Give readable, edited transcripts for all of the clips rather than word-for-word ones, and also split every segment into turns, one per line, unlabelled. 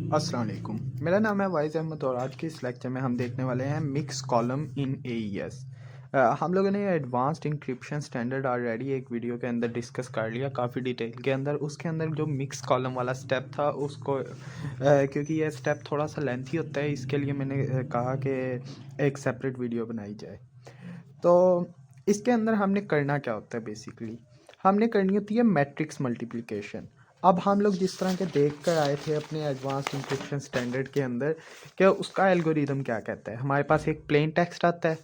अस्सलाम वालेकुम। मेरा नाम है वाइज अहमद और आज के इस लेक्चर में हम देखने वाले हैं मिक्स कॉलम इन AES। हम लोगों ने एडवांस्ड इंक्रिप्शन स्टैंडर्ड ऑलरेडी एक वीडियो के अंदर डिस्कस कर लिया काफ़ी डिटेल के अंदर। उसके अंदर जो मिक्स कॉलम वाला स्टेप था उसको क्योंकि ये स्टेप थोड़ा सा लेंथी होता है, इसके लिए मैंने कहा कि एक सेपरेट वीडियो बनाई जाए। तो इसके अंदर हमने करना क्या होता है, बेसिकली हमने करनी होती है मैट्रिक्स मल्टीप्लिकेशन। अब हम लोग जिस तरह के देख कर आए थे अपने एडवांस्ड इंक्रिप्शन स्टैंडर्ड के अंदर कि उसका एल्गोरिदम क्या कहता है, हमारे पास एक प्लेन टेक्स्ट आता है,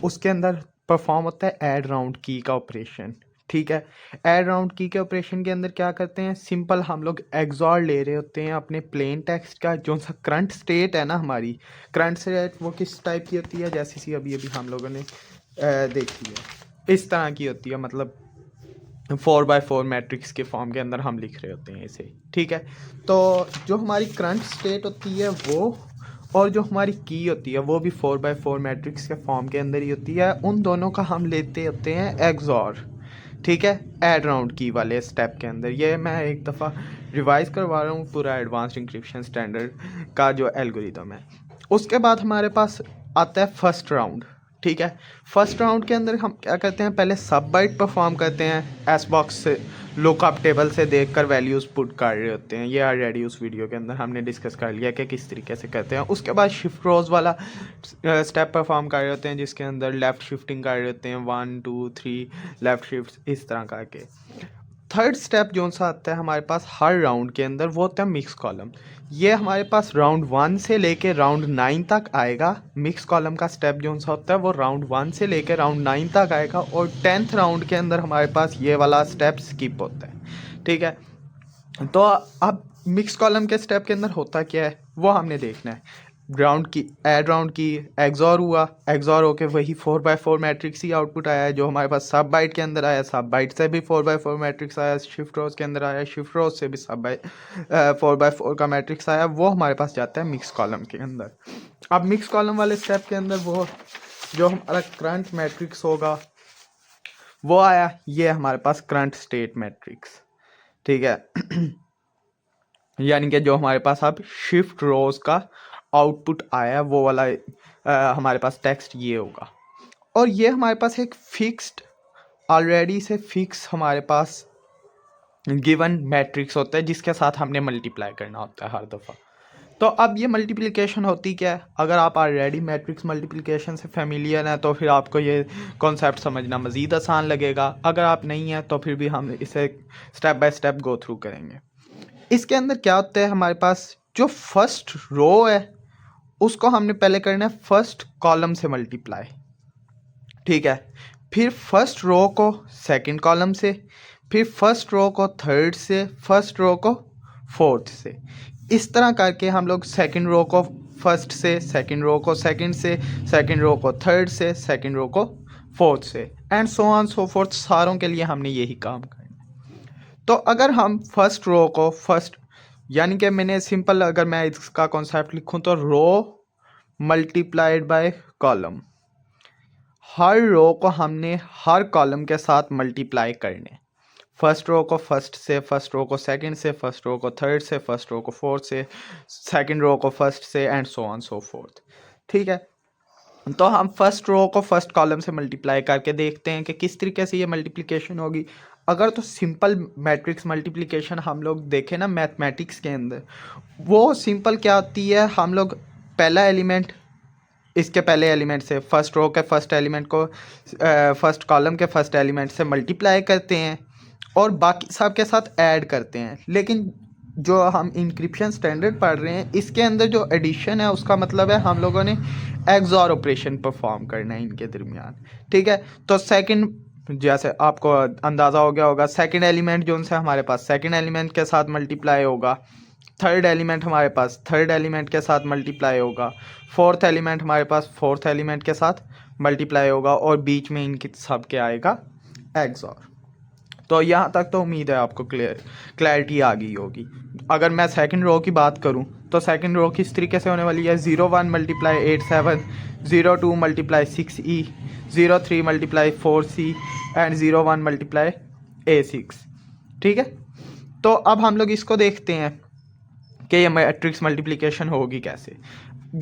उसके अंदर परफॉर्म होता है ऐड राउंड की का ऑपरेशन। ठीक है, ऐड राउंड की के ऑपरेशन के अंदर क्या करते हैं, सिंपल हम लोग एक्सॉर ले रहे होते हैं अपने प्लेन टेक्स्ट का। जो सा करंट स्टेट है ना, हमारी करंट स्टेट वो किस टाइप की होती है, जैसे सी अभी अभी हम लोगों ने देखी है, इस तरह की होती है। मतलब 4x4 मैट्रिक्स के फॉर्म के अंदर हम लिख रहे होते हैं इसे। ठीक है, तो जो हमारी करंट स्टेट होती है वो और जो हमारी की होती है वो भी 4x4 मैट्रिक्स के फॉर्म के अंदर ही होती है। उन दोनों का हम लेते होते हैं एक्सॉर। ठीक है, ऐड राउंड की वाले स्टेप के अंदर। ये मैं एक दफ़ा रिवाइज करवा रहा हूँ पूरा एडवांस्ड इंक्रिप्शन स्टैंडर्ड का जो एल्गोरिदम है। उसके बाद हमारे पास आता है फर्स्ट राउंड। ठीक है, फर्स्ट राउंड के अंदर हम क्या करते हैं, पहले सब बाइट परफॉर्म करते हैं, एस बॉक्स से लुकअप टेबल से देखकर वैल्यूज़ पुट कर रहे होते हैं। ये ऑलरेडी उस वीडियो के अंदर हमने डिस्कस कर लिया कि किस तरीके से करते हैं। उसके बाद शिफ्ट रोज वाला स्टेप परफॉर्म कर रहे होते हैं, जिसके अंदर लेफ़्ट शिफ्टिंग कर रहे होते हैं, 1 2 3 लेफ़्ट शिफ्ट इस तरह करके। थर्ड स्टेप जो सा आता है हमारे पास हर राउंड के अंदर, वो होता है मिक्स कॉलम। ये हमारे पास राउंड 1 से लेके राउंड 9 तक आएगा। मिक्स कॉलम का स्टेप जो सा होता है वो राउंड 1 से लेके राउंड 9 तक आएगा, और 10th राउंड के अंदर हमारे पास ये वाला स्टेप स्किप होता है। ठीक है, तो अब मिक्स कॉलम के स्टेप के अंदर होता क्या है वो हमने देखना है। राउंड की ऐड राउंड की एक्सॉर हुआ, एक्सॉर होके वही 4x4 मैट्रिक्स ही आउटपुट आया है जो हमारे पास सब बाइट के अंदर आया। सब बाइट से भी 4x4 मैट्रिक्स आया, शिफ्ट रोज के अंदर आया, शिफ्ट रोज से भी सब बाइट 4x4 का मैट्रिक्स आया, वो हमारे पास जाता है मिक्स कॉलम के अंदर। अब मिक्स कॉलम वाले स्टेप के अंदर वो जो हमारा करंट मैट्रिक्स होगा वो आया, ये हमारे पास करंट स्टेट मैट्रिक्स। ठीक है यानी कि जो हमारे पास अब शिफ्ट रोज का आउटपुट आया वो वाला हमारे पास टेक्स्ट ये होगा। और ये हमारे पास एक फिक्स्ड ऑलरेडी से फिक्स हमारे पास गिवन मैट्रिक्स होता है जिसके साथ हमने मल्टीप्लाई करना होता है हर दफ़ा। तो अब ये मल्टीप्लिकेशन होती क्या है, अगर आप ऑलरेडी मैट्रिक्स मल्टीप्लिकेशन से फेमिलियर हैं तो फिर आपको ये कॉन्सेप्ट समझना मज़ीद आसान लगेगा। अगर आप नहीं हैं तो फिर भी हम इसे step by step go through करेंगे। इसके अंदर क्या होता है, हमारे पास जो फर्स्ट रो है उसको हमने पहले करना है फर्स्ट कॉलम से मल्टीप्लाई। ठीक है, फिर फर्स्ट रो को सेकंड कॉलम से, फिर फर्स्ट रो को थर्ड से, फर्स्ट रो को फोर्थ से। इस तरह करके हम लोग सेकंड रो को फर्स्ट से, सेकंड रो को सेकंड से, सेकंड रो को थर्ड से, सेकंड रो को फोर्थ से, and so on so fourth. सारों के लिए हमने यही काम करना है। तो अगर हम फर्स्ट रो को फर्स्ट, यानी कि मैंने सिंपल अगर मैं इसका कॉन्सेप्ट लिखूं तो रो मल्टीप्लाइड बाय कॉलम, हर रो को हमने हर कॉलम के साथ मल्टीप्लाई करने। फर्स्ट रो को फर्स्ट से, फर्स्ट रो को सेकंड से, फर्स्ट रो को थर्ड से, फर्स्ट रो को फोर्थ से, सेकंड रो को फर्स्ट से, and so on so fourth. ठीक है, तो हम फर्स्ट रो को फर्स्ट कॉलम से मल्टीप्लाई करके देखते हैं कि किस तरीके से ये मल्टीप्लिकेशन होगी। अगर तो सिंपल मैट्रिक्स मल्टीप्लिकेशन हम लोग देखें ना मैथमेटिक्स के अंदर, वो सिंपल क्या होती है, हम लोग पहला एलिमेंट इसके पहले एलिमेंट से, फर्स्ट रो के फर्स्ट एलिमेंट को फर्स्ट कॉलम के फर्स्ट एलिमेंट से मल्टीप्लाई करते हैं और बाकी सब के साथ ऐड करते हैं। लेकिन जो हम इंक्रिप्शन स्टैंडर्ड पढ़ रहे हैं इसके अंदर जो एडिशन है उसका मतलब है हम लोगों ने एक्सॉर ऑपरेशन परफॉर्म करना है इनके दरमियान। ठीक है, तो सेकंड, जैसे आपको अंदाज़ा हो गया होगा, सेकंड एलिमेंट जो उनसे हमारे पास सेकंड एलिमेंट के साथ मल्टीप्लाई होगा, थर्ड एलिमेंट हमारे पास थर्ड एलिमेंट के साथ मल्टीप्लाई होगा, फोर्थ एलिमेंट हमारे पास फोर्थ एलिमेंट के साथ मल्टीप्लाई होगा, और बीच में इनके सब के आएगा एक्सॉर। तो यहाँ तक तो उम्मीद है आपको क्लैरिटी आ गई होगी। अगर मैं सेकंड रो की बात करूँ तो सेकंड रो किस तरीके से होने वाली है, 01 multiply 8 7, 02 multiply 6E, 03 multiply 4C, and 01 multiply A6। ठीक है, तो अब हम लोग इसको देखते हैं कि ये मैट्रिक्स मल्टीप्लिकेशन होगी कैसे।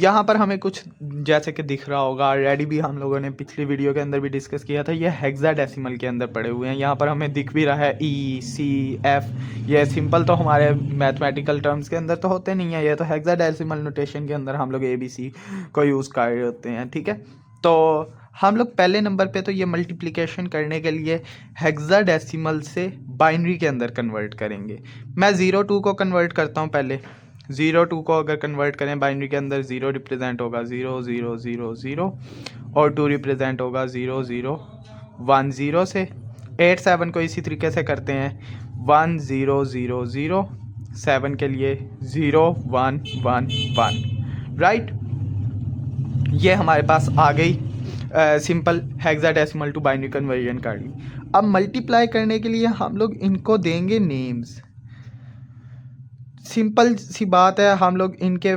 यहाँ पर हमें कुछ जैसे कि दिख रहा होगा, ऑलरेडी भी हम लोगों ने पिछली वीडियो के अंदर भी डिस्कस किया था, ये हेक्साडेसिमल के अंदर पड़े हुए हैं। यहाँ पर हमें दिख भी रहा है ई सी एफ, ये सिंपल तो हमारे मैथमेटिकल टर्म्स के अंदर तो होते नहीं है, ये तो हेक्साडेसिमल नोटेशन के अंदर हम लोग ए बी सी को यूज़ कर रहे होते हैं, ठीक है। तो हम लोग पहले नंबर पे तो ये मल्टीप्लिकेशन करने के लिए हेक्साडेसिमल से बाइनरी के अंदर कन्वर्ट करेंगे। मैं 02 को कन्वर्ट करता हूँ पहले। 02 को अगर कन्वर्ट करें बाइनरी के अंदर, 0 रिप्रेजेंट होगा 0 0 0 0 और 2 रिप्रेजेंट होगा 0 0 1 0 से। 8 7 को इसी तरीके से करते हैं, 1 0 0 0 7 के लिए 0 1 1 1, राइट। ये हमारे पास आ गई simple hexadecimal to binary conversion कर ली। अब मल्टीप्लाई करने के लिए हम लोग इनको देंगे नेम्स। सिंपल सी बात है, हम लोग इनके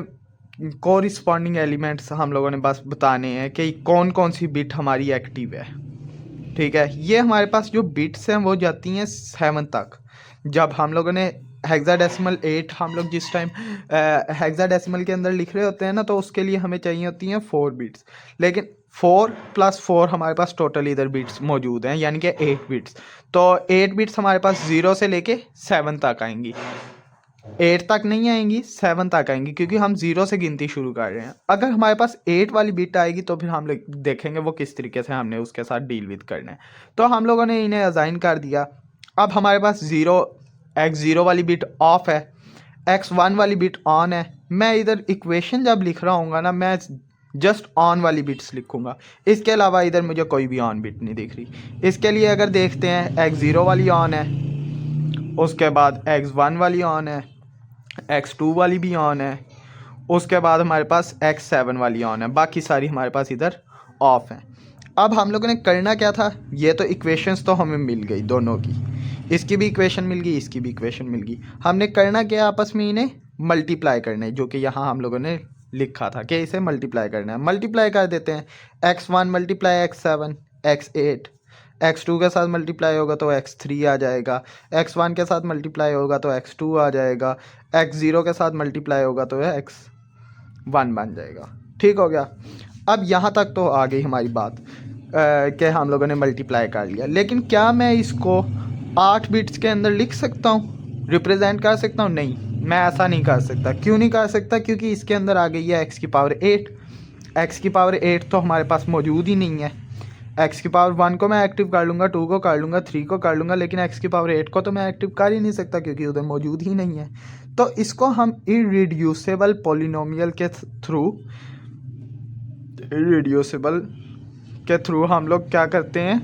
कोरिस्पॉन्डिंग एलिमेंट्स हम लोगों ने बस बताने हैं कि कौन कौन सी बिट हमारी एक्टिव है, ठीक है। ये हमारे पास जो बिट्स हैं वो जाती हैं 7 तक। जब हम लोगों ने हेक्साडेसिमल 8 हम लोग जिस टाइम हेक्साडेसिमल के अंदर लिख रहे होते हैं ना, तो उसके लिए हमें चाहिए होती हैं 4 बिट्स, लेकिन 4 + 4 हमारे पास टोटल इधर बिट्स मौजूद हैं, यानी कि 8 बिट्स। तो 8 बिट्स हमारे पास 0 से लेके 7 तक आएंगी। 8 तक नहीं आएंगी, 7 तक आएंगी, क्योंकि हम 0 से गिनती शुरू कर रहे हैं। अगर हमारे पास 8 वाली बिट आएगी तो फिर हम लोग देखेंगे वो किस तरीके से हमने उसके साथ डील विद करना है। तो हम लोगों ने इन्हें असाइन कर दिया। अब हमारे पास x0 वाली बिट ऑफ है, x1 वाली बिट ऑन है। मैं इधर इक्वेशन जब लिख रहा हूँ ना, मैं जस्ट ऑन वाली बिट्स लिखूंगा, इसके अलावा इधर मुझे कोई भी ऑन बिट नहीं दिख रही। इसके लिए अगर देखते हैं, x0 वाली ऑन है, उसके बाद x1 वाली ऑन है, x2 वाली भी ऑन है, उसके बाद हमारे पास x7 वाली ऑन है, बाकी सारी हमारे पास इधर ऑफ हैं। अब हम लोगों ने करना क्या था, ये तो इक्वेशंस तो हमें मिल गई दोनों की, इसकी भी इक्वेशन मिल गई, इसकी भी इक्वेशन मिल गई। हमने करना क्या, आपस में इन्हें मल्टीप्लाई करना है, जो कि यहाँ हम लोगों ने लिखा था कि इसे मल्टीप्लाई करना है। मल्टीप्लाई कर देते हैं, x1 × x7 x8, x2 के साथ मल्टीप्लाई होगा तो x3 आ जाएगा, x1 के साथ मल्टीप्लाई होगा तो x2 आ जाएगा, x0 के साथ मल्टीप्लाई होगा तो x1 बन जाएगा। ठीक हो गया। अब यहाँ तक तो आ गई हमारी बात कि हम लोगों ने मल्टीप्लाई कर लिया, लेकिन क्या मैं इसको 8 बिट्स के अंदर लिख सकता हूँ, रिप्रेजेंट कर सकता हूँ? नहीं, मैं ऐसा नहीं कर सकता। क्यों नहीं कर सकता? क्योंकि इसके अंदर आ गई है x⁸। x⁸ तो हमारे पास मौजूद ही नहीं है। x⁴ को मैं एक्टिव कर लूँगा, 2 को कर लूँगा, 3 को कर लूँगा, लेकिन x⁸ को तो मैं एक्टिव कर ही नहीं सकता क्योंकि उधर मौजूद ही नहीं है। तो इसको हम इररिड्यूसिबल पॉलिनोमियल के थ्रू हम लोग क्या करते हैं,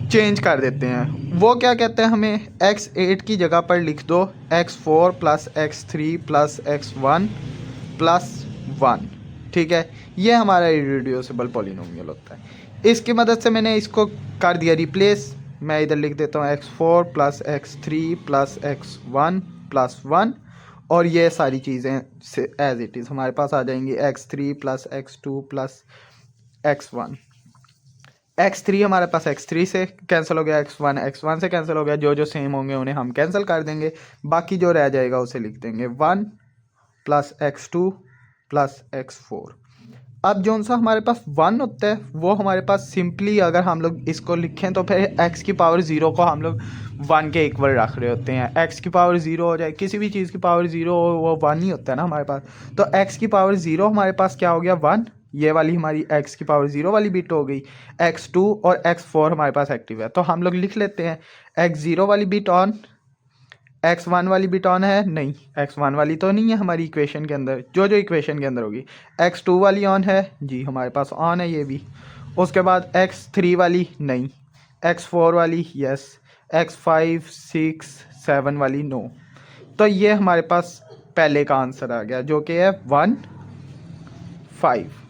चेंज कर देते हैं। वो क्या कहते हैं, हमें x8 की जगह पर लिख दो x4 + x3 + x1 + 1, ठीक है। ये हमारा इररिड्यूसिबल पॉलिनोमियल होता है। इसकी मदद से मैंने इसको कर दिया रिप्लेस। मैं इधर लिख देता हूँ x4 + x3 + x1 + 1, और ये सारी चीज़ें से एज इट इज़ हमारे पास आ जाएंगी, x3 + x2 + x1। x3 हमारे पास x3 से कैंसिल हो गया, x1 से कैंसिल हो गया, जो जो सेम होंगे उन्हें हम कैंसिल कर देंगे, बाकी जो रह जाएगा उसे लिख देंगे 1 + x2 + x4। अब जो सा हमारे पास 1 होता है वो हमारे पास सिंपली अगर हम लोग इसको लिखें तो फिर x⁴ को हम लोग 1 के इक्वल रख रहे होते हैं। x⁴ हो जाए, किसी भी चीज़ की पावर 0 हो, वो 1 ही होता है ना हमारे पास। तो x⁴ हमारे पास क्या हो गया, 1। ये वाली हमारी x⁴ वाली बिट हो गई। x2 और x4 हमारे पास एक्टिव है, तो हम लोग लिख लेते हैं x0 वाली बिट ऑन, x1 वाली बिट ऑन है नहीं, x1 वाली तो नहीं है हमारी इक्वेशन के अंदर, जो जो इक्वेशन के अंदर होगी। x2 वाली ऑन है जी, हमारे पास ऑन है ये भी। उसके बाद x3 वाली नहीं, x4 वाली यस, x5 6 7 वाली नो। तो ये हमारे पास पहले का आंसर आ गया, जो कि है 1 5।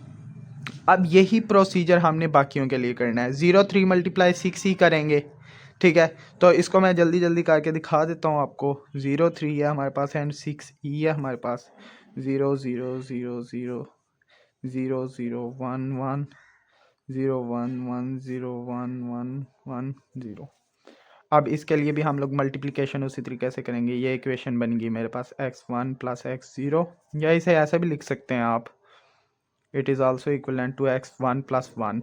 अब यही प्रोसीजर हमने बाकियों के लिए करना है। 0 3 × 6 ही करेंगे, ठीक है। तो इसको मैं जल्दी जल्दी करके दिखा देता हूँ आपको। 0 3 है हमारे पास एंड 6 ई है हमारे पास। 0 0 0 0 0 0 1 1 0 1 1 0 1 1 1 0। अब इसके लिए भी हम लोग मल्टीप्लिकेशन उसी तरीके से करेंगे। ये इक्वेशन बन गई मेरे पास x1 प्लस x0, या इसे ऐसे भी लिख सकते हैं आप, it is also equivalent to x1 plus 1।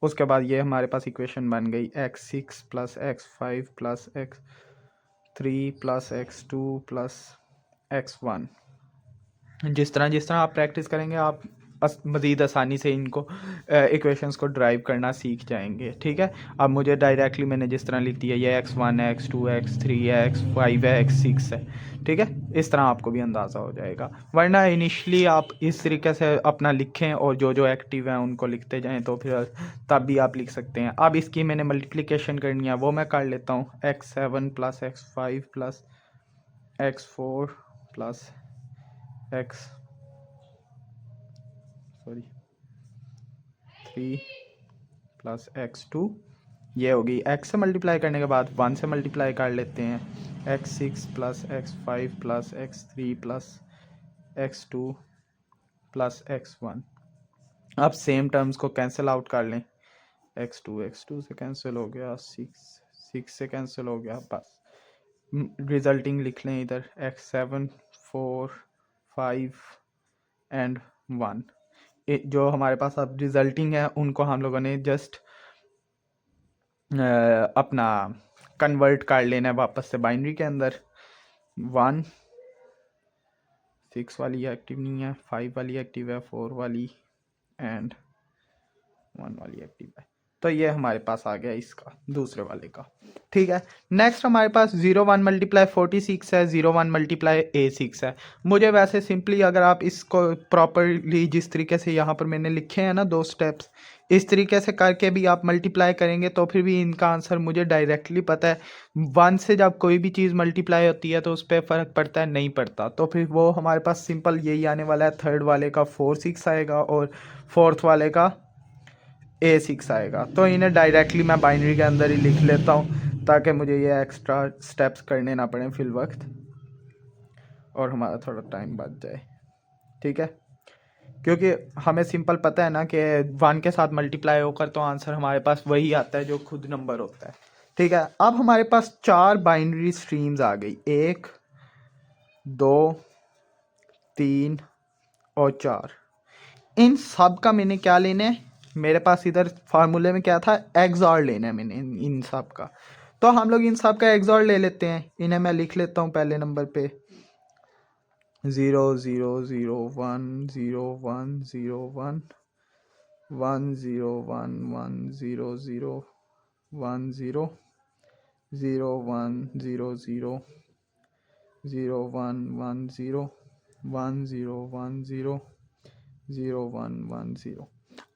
उसके बाद ये हमारे पास इक्वेशन बन गई x6 plus x5 plus x3 plus x2 plus x1। जिस तरह आप प्रैक्टिस करेंगे आप मज़ीद आसानी से इनको इक्वेशंस को ड्राइव करना सीख जाएंगे। ठीक है, अब मुझे डायरेक्टली मैंने जिस तरह लिख दिया, ये x1 है, x2 है, x3 है, x5 है, x6 है। ठीक है, इस तरह आपको भी अंदाज़ा हो जाएगा। वरना इनिशली आप इस तरीके से अपना लिखें और जो जो एक्टिव हैं उनको लिखते जाएं तो फिर तब भी आप लिख सकते हैं। अब इसकी मैंने मल्टीप्लिकेशन करनी है, वो मैं कर लेता हूँ। x7 plus x5 plus x4 plus x3 plus x2, ये होगी। x से मल्टीप्लाई करने के बाद 1 से मल्टीप्लाई कर लेते हैं, x6 plus x5 plus x3 plus x2 plus x1। अब सेम टर्म्स को कैंसिल आउट कर लें, x2 से कैंसिल हो गया, 6 से कैंसिल हो गया, बस रिजल्टिंग लिख लें इधर, x7 4 5 एंड 1। जो हमारे पास अब रिजल्टिंग है उनको हम लोगों ने जस्ट अपना कन्वर्ट कर लेना है वापस से बाइनरी के अंदर। 1 6 वाली एक्टिव नहीं है, 5 वाली एक्टिव है, 4 वाली एंड 1 वाली एक्टिव है। तो ये हमारे पास आ गया इसका दूसरे वाले का। ठीक है, नेक्स्ट हमारे पास 0 1 मल्टीप्लाई 46 है, 0 1 मल्टीप्लाई A6 है। मुझे वैसे सिंपली अगर आप इसको प्रॉपरली जिस तरीके से यहाँ पर मैंने लिखे हैं ना 2 स्टेप्स, इस तरीके से करके भी आप मल्टीप्लाई करेंगे तो फिर भी इनका आंसर मुझे डायरेक्टली पता है। 1 से जब कोई भी चीज़ मल्टीप्लाई होती है तो उस पर फ़र्क पड़ता है, नहीं पड़ता, तो फिर वो हमारे पास सिंपल यही आने वाला है। थर्ड वाले का 4 6 आएगा और फोर्थ वाले का A6 आएगा। तो इन्हें डायरेक्टली मैं बाइनरी के अंदर ही लिख लेता हूँ ताकि मुझे ये एक्स्ट्रा स्टेप्स करने ना पड़े फिल वक्त और हमारा थोड़ा टाइम बच जाए। ठीक है, क्योंकि हमें सिंपल पता है ना कि 1 के साथ मल्टीप्लाई होकर तो आंसर हमारे पास वही आता है जो खुद नंबर होता है। ठीक है, अब हमारे पास 4 बाइनरी स्ट्रीम्स आ गई, 1 2 3 और 4। इन सब का मैंने क्या लेना है, मेरे पास इधर फार्मूले में क्या था, एक्सऑर लेना है मैंने इन सब का। तो हम लोग इन सब का एक्सऑर ले लेते हैं। इन्हें मैं लिख लेता हूँ पहले नंबर पे 0 0 0 1 0 1 0 1 1 0 1 1 0 0 1 0 0 1 0 0 0 1 1 0 1 0 1 0 0 1 1 0।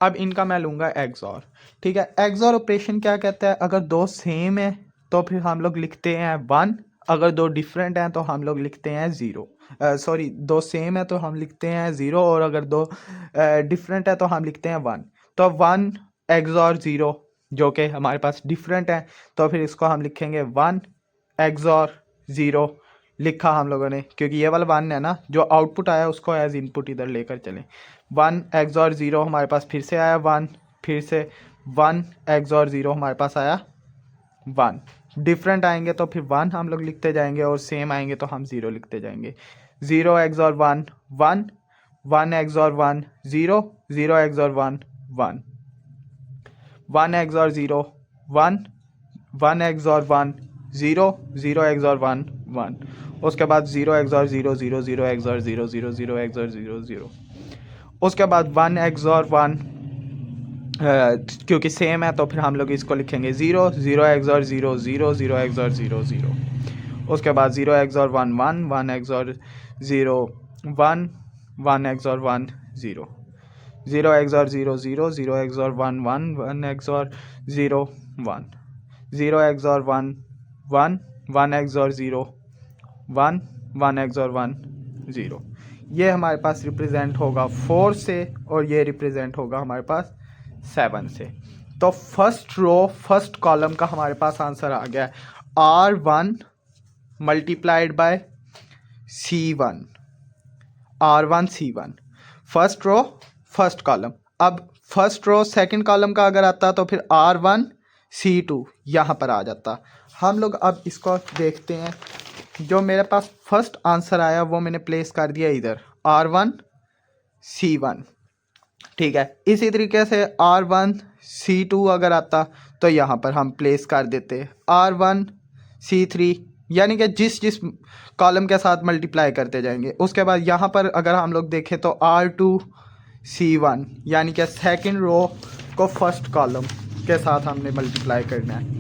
अब इनका मैं लूँगा एक्सऑर। ठीक है, एक्सऑर ऑपरेशन क्या कहता है, अगर दो सेम है तो फिर हम लोग लिखते हैं 1, अगर दो डिफरेंट हैं तो हम लोग लिखते हैं 0। सॉरी, दो सेम है तो हम लिखते हैं 0 और अगर दो डिफरेंट है तो हम लिखते हैं 1। तो 1 एक्सऑर 0 जो कि हमारे पास डिफरेंट है, तो फिर इसको हम लिखेंगे 1 एक्सऑर 0। लिखा हम लोगों ने, क्योंकि ये वाला 1 है ना, जो आउटपुट आया उसको एज इनपुट इधर लेकर चलें। 1 एक्सऑर 0 हमारे पास फिर से आया 1, फिर से 1 एक्सऑर 0 हमारे पास आया 1। डिफरेंट आएंगे तो फिर 1 हम लोग लिखते जाएंगे और सेम आएंगे तो हम 0 लिखते जाएंगे। 0 XOR 1 1, 1 XOR 1 0, 0 XOR 1 1, 1 XOR 0 1, 1 XOR 1 0, 0 XOR 1 1। उसके बाद 0 एक्सऑर 0 0, 0 एक्सऑर 0 0, 0 एक्सऑर 0 0। उसके बाद 1 एक्सऑर 1, क्योंकि सेम है तो फिर हम लोग इसको लिखेंगे 0 0 एक्सऑर 0 0, 0 एक्सऑर 0 0। उसके बाद 0 XOR 1 1, 1 XOR 0 1, 1 XOR 1 0, 0 XOR 0 0, 0 XOR 1 1, 1 XOR 0 1, 0 XOR 1 1, 1 XOR 0 1, 1 XOR 1 0। ये हमारे पास रिप्रेजेंट होगा 4 से और ये रिप्रेजेंट होगा हमारे पास 7 से। तो फर्स्ट रो फर्स्ट कॉलम का हमारे पास आंसर आ गया R1 multiplied by C1, R1 C1, first row first column. अब फर्स्ट रो सेकंड कॉलम का अगर आता तो फिर R1 C2 यहाँ पर आ जाता। हम लोग अब इसको देखते हैं। जो मेरे पास फर्स्ट आंसर आया वो मैंने प्लेस कर दिया इधर R1 C1, ठीक है। इसी तरीके से R1 C2 अगर आता तो यहाँ पर हम प्लेस कर देते R1 C3, यानी कि जिस जिस कॉलम के साथ मल्टीप्लाई करते जाएंगे। उसके बाद यहाँ पर अगर हम लोग देखें तो R2 C1, यानी कि सेकंड रो को फर्स्ट कॉलम के साथ हमने मल्टीप्लाई करना है।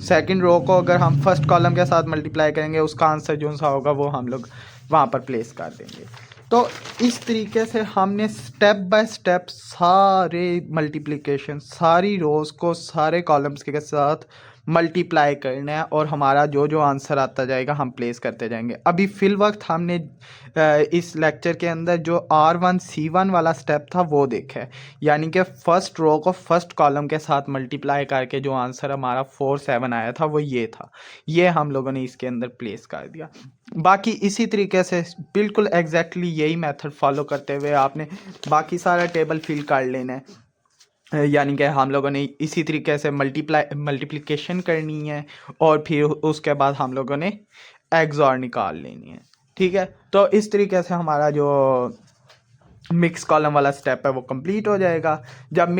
सेकंड रो को अगर हम फर्स्ट कॉलम के साथ मल्टीप्लाई करेंगे उसका आंसर जो सा होगा वो हम लोग वहाँ पर प्लेस कर देंगे। तो इस तरीके से हमने स्टेप बाय स्टेप सारे मल्टीप्लिकेशन, सारी रोज़ को सारे कॉलम्स के साथ मल्टीप्लाई करना है और हमारा जो जो आंसर आता जाएगा हम प्लेस करते जाएंगे। अभी फिल वक्त हमने इस लेक्चर के अंदर जो R1 C1 वाला स्टेप था वो देखा है, यानी कि फर्स्ट रो को फर्स्ट कॉलम के साथ मल्टीप्लाई करके जो आंसर हमारा 4 7 आया था वो ये था। ये हम लोगों ने इसके अंदर प्लेस कर दिया। बाकी इसी तरीके से बिल्कुल एग्जैक्टली यही मेथड फॉलो करते हुए आपने बाकी सारा टेबल फिल कर लेना है। यानी कि हम लोगों ने इसी तरीके से मल्टीप्लिकेशन करनी है और फिर उसके बाद हम लोगों ने एक्सऑर निकाल लेनी है, ठीक है। तो इस तरीके से हमारा जो मिक्स कॉलम वाला स्टेप है वो कंप्लीट हो जाएगा। जब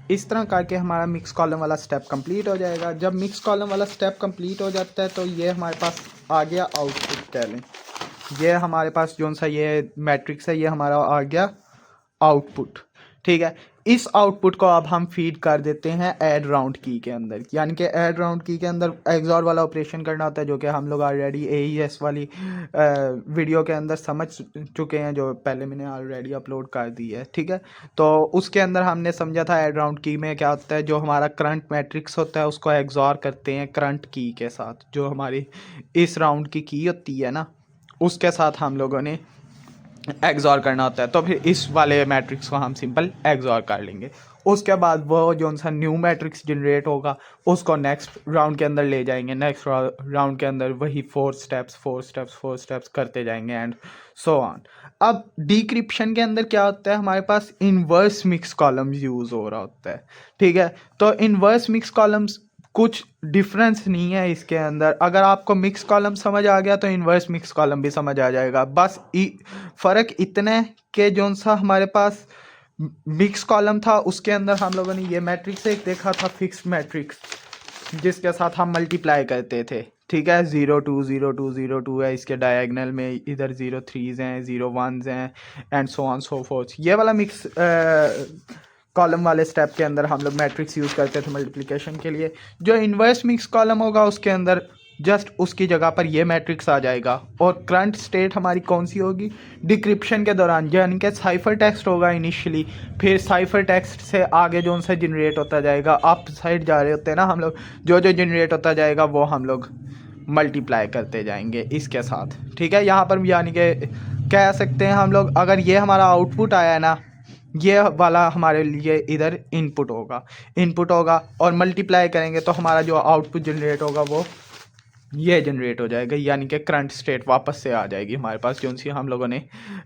इस तरह करके हमारा मिक्स कॉलम वाला स्टेप कंप्लीट हो जाएगा। जब मिक्स कॉलम वाला स्टेप कंप्लीट हो जाता है तो ये हमारे पास आ गया आउटपुट। कह लें ये हमारे पास जो सा ये मैट्रिक्स है ये हमारा आ गया आउटपुट, ठीक है। इस आउटपुट को अब हम फीड कर देते हैं ऐड राउंड की के अंदर, यानी कि ऐड राउंड की के अंदर एक्सऑर वाला ऑपरेशन करना होता है, जो कि हम लोग ऑलरेडी AES वाली वीडियो के अंदर समझ चुके हैं, जो पहले मैंने ऑलरेडी अपलोड कर दी है, ठीक है। तो उसके अंदर हमने समझा था ऐड राउंड की में क्या होता है, जो हमारा करंट मैट्रिक्स होता है उसको एक्सऑर करते हैं करंट की के साथ। जो हमारी इस राउंड की होती है ना उसके साथ हम लोगों ने एक्सऑर करना होता है। तो फिर इस वाले मैट्रिक्स को हम सिंपल एक्सऑर कर लेंगे। उसके बाद वो जो सा न्यू मैट्रिक्स जनरेट होगा उसको नेक्स्ट राउंड के अंदर ले जाएंगे। नेक्स्ट राउंड के अंदर वही 4 स्टेप्स करते जाएंगे एंड सो ऑन। अब डिक्रिप्शन के अंदर क्या होता है, हमारे पास इनवर्स मिक्स कॉलम्स यूज़ हो रहा होता है, ठीक है। तो इनवर्स मिक्स कॉलम्स कुछ डिफरेंस नहीं है इसके अंदर। अगर आपको मिक्स कॉलम समझ आ गया तो इन्वर्स मिक्स कॉलम भी समझ आ जाएगा। बस फ़र्क इतना है कि जो सा हमारे पास मिक्स कॉलम था उसके अंदर हम लोगों ने ये मैट्रिक्स एक देखा था फिक्स मैट्रिक्स, जिसके साथ हम मल्टीप्लाई करते थे, ठीक है। 0 2 0 2 0 2 है, इसके डायगनल में इधर 0 3s हैं, 0 1s हैं and so on so fourth. ये वाला मिक्स कॉलम वाले स्टेप के अंदर हम लोग मैट्रिक्स यूज़ करते थे मल्टीप्लिकेशन के लिए। जो इन्वर्स मिक्स कॉलम होगा उसके अंदर जस्ट उसकी जगह पर ये मैट्रिक्स आ जाएगा और करंट स्टेट हमारी कौन सी होगी, डिक्रिप्शन के दौरान, यानी कि साइफर टेक्स्ट होगा इनिशियली, फिर साइफर टेक्स्ट से आगे जो उनसे जनरेट होता जाएगा, अप साइड जा रहे होते हैं ना हम लोग, जो जो जनरेट होता जाएगा वो हम लोग मल्टीप्लाई करते जाएंगे इसके साथ, ठीक है। यहाँ पर यानी कि कह सकते हैं हम लोग, अगर ये हमारा आउटपुट आया है ना, ये वाला हमारे लिए इधर इनपुट होगा और मल्टीप्लाई करेंगे तो हमारा जो आउटपुट जनरेट होगा वो ये जनरेट हो जाएगा, यानी कि करंट स्टेट वापस से आ जाएगी हमारे पास जो सी हम लोगों ने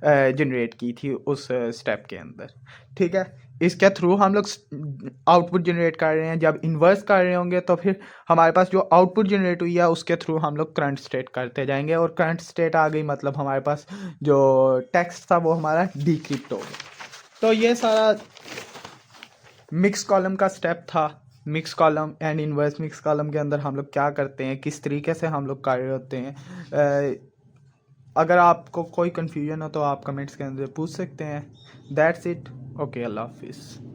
जनरेट की थी उस स्टेप के अंदर, ठीक है। इसके थ्रू हम लोग आउटपुट जनरेट कर रहे हैं। जब इन्वर्स कर रहे होंगे तो फिर हमारे पास जो आउटपुट जनरेट हुई है उसके थ्रू हम लोग करंट स्टेट करते जाएंगे और करंट स्टेट आ गई मतलब हमारे पास जो टेक्स्ट था वो हमारा डिक्रिप्ट हो गया। तो ये सारा मिक्स कॉलम का स्टेप था। Mix column and inverse mix column के अंदर हम लोग क्या करते हैं, किस तरीके से हम लोग कार्य होते हैं। अगर आपको कोई कन्फ्यूजन हो तो आप कमेंट्स के अंदर पूछ सकते हैं। That's it. ओके, अल्लाह हाफिज़।